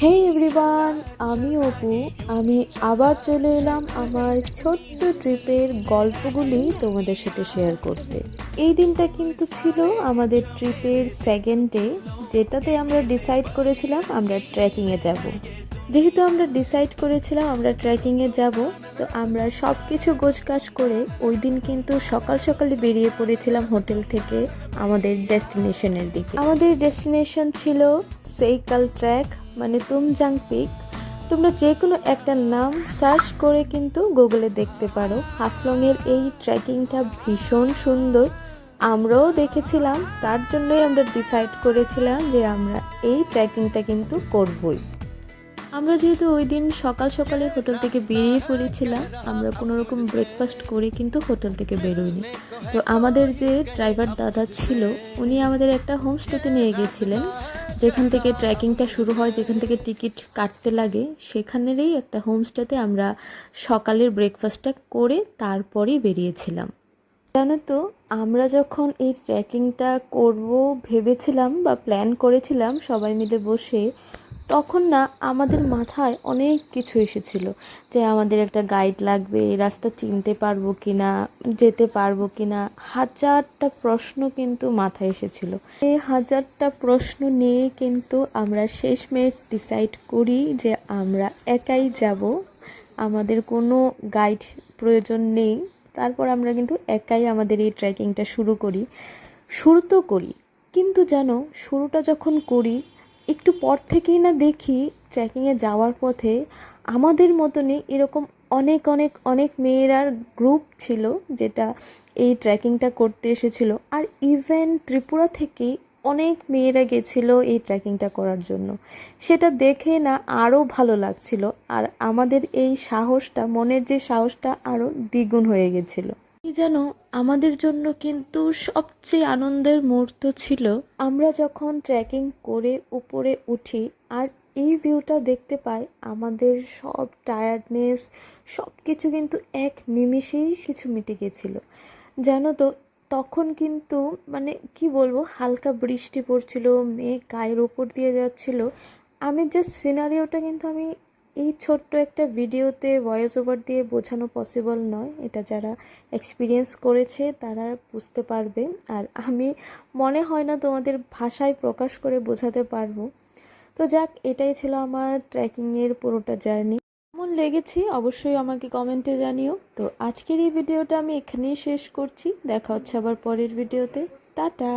হে everyone, আমি অপু। আমি আবার চলে এলাম আমার ছোট্ট ট্রিপের গল্পগুলি তোমাদের সাথে শেয়ার করতে। এই দিনটা কিন্তু ছিল আমাদের ট্রিপের সেকেন্ড ডে, যেটাতে আমরা ডিসাইড করেছিলাম আমরা ট্রেকিংয়ে যাব। যেহেতু আমরা ডিসাইড করেছিলাম আমরা ট্রেকিংয়ে যাব, তো আমরা সব কিছু গোছগাছ করে ওই দিন কিন্তু সকাল সকালে বেরিয়ে পড়েছিলাম হোটেল থেকে আমাদের ডেস্টিনেশনের দিকে। আমাদের ডেস্টিনেশন ছিল সেইকাল ট্র্যাক, মানে তুমজাং পিক। তোমরা যে কোনো একটা নাম সার্চ করে কিন্তু গুগলে দেখতে পারো। হাফলংয়ের এই ট্রেকিংটা ভীষণ সুন্দর, আমরাও দেখেছিলাম, তার জন্যই আমরা ডিসাইড করেছিলাম যে আমরা এই ট্রেকিংটা কিন্তু করবই। আমরা যেহেতু ওই দিন সকাল সকালে হোটেল থেকে বেরিয়ে পড়েছিলাম, আমরা কোনো রকম ব্রেকফাস্ট করে কিন্তু হোটেল থেকে বেরোইনি। তো আমাদের যে ড্রাইভার দাদা ছিল, উনি আমাদের একটা হোমস্টেতে নিয়ে গেছিলেন, যেখান থেকে ট্রেকিংটা শুরু হয়, যেখান থেকে টিকিট কাটতে লাগে, সেখানেরই একটা হোমস্টেতে আমরা সকালের ব্রেকফাস্টটা করে তারপরেই বেরিয়েছিলাম। জানো তো, আমরা যখন এই ট্রেকিংটা করব ভেবেছিলাম বা প্ল্যান করেছিলাম সবাই মিলে বসে, তখন না আমাদের মাথায় অনেক কিছু এসেছিল যে আমাদের একটা গাইড লাগবে, রাস্তা চিনতে পারবো কি না, যেতে পারবো কি না, হাজারটা প্রশ্ন কিন্তু মাথায় এসেছিল। এই হাজারটা প্রশ্ন নিয়ে কিন্তু আমরা শেষমেশ ডিসাইড করি যে আমরা একাই যাব, আমাদের কোনো গাইড প্রয়োজন নেই। তারপর আমরা কিন্তু একাই আমাদের এই ট্রেকিংটা শুরু করি। শুরু তো করি, কিন্তু জানো, শুরুটা যখন করি একটু পর থেকেই না দেখি ট্রেকিংয়ে যাওয়ার পথে আমাদের মতনই এরকম অনেক অনেক অনেক মেয়েরার গ্রুপ ছিল, যেটা এই ট্রেকিংটা করতে এসেছিল। আর ইভেন ত্রিপুরা থেকেই অনেক মেয়েরা গেছিলো এই ট্রেকিংটা করার জন্য। সেটা দেখে না আরও ভালো লাগছিল, আর আমাদের এই সাহসটা, মনের যে সাহসটা, আরও দ্বিগুণ হয়ে গেছিলো। যেন আমাদের জন্য কিন্তু সবচেয়ে আনন্দের মুহূর্ত ছিল আমরা যখন ট্রেকিং করে উপরে উঠি আর এই ভিউটা দেখতে পাই, আমাদের সব টায়ার্ডনেস সব কিছু কিন্তু এক নিমিষেই কিছু মিটে গেছিলো। জানো তো, তখন কিন্তু মানে কি বলবো, হালকা বৃষ্টি পড়ছিল, মেঘ গায়ের ওপর দিয়ে যাচ্ছিল। আমি জাস্ট সিনারিওটা কিন্তু আমি এই ছোট্ট একটা ভিডিওতে ভয়েস ওভার দিয়ে বোঝানো পসিবল নয়। এটা যারা এক্সপিরিয়েন্স করেছে তারা বুঝতে পারবে, আর আমি মনে হয় না তোমাদের ভাষায় প্রকাশ করে বোঝাতে পারবো। তো যাক, এটাই ছিল আমার ট্রেকিংয়ের পুরোটা জার্নি। কেমন লেগেছে অবশ্যই আমাকে কমেন্টে জানিও। তো আজকের এই ভিডিওটা আমি এখানেই শেষ করছি, দেখা হচ্ছে আবার পরের ভিডিওতে। টাটা।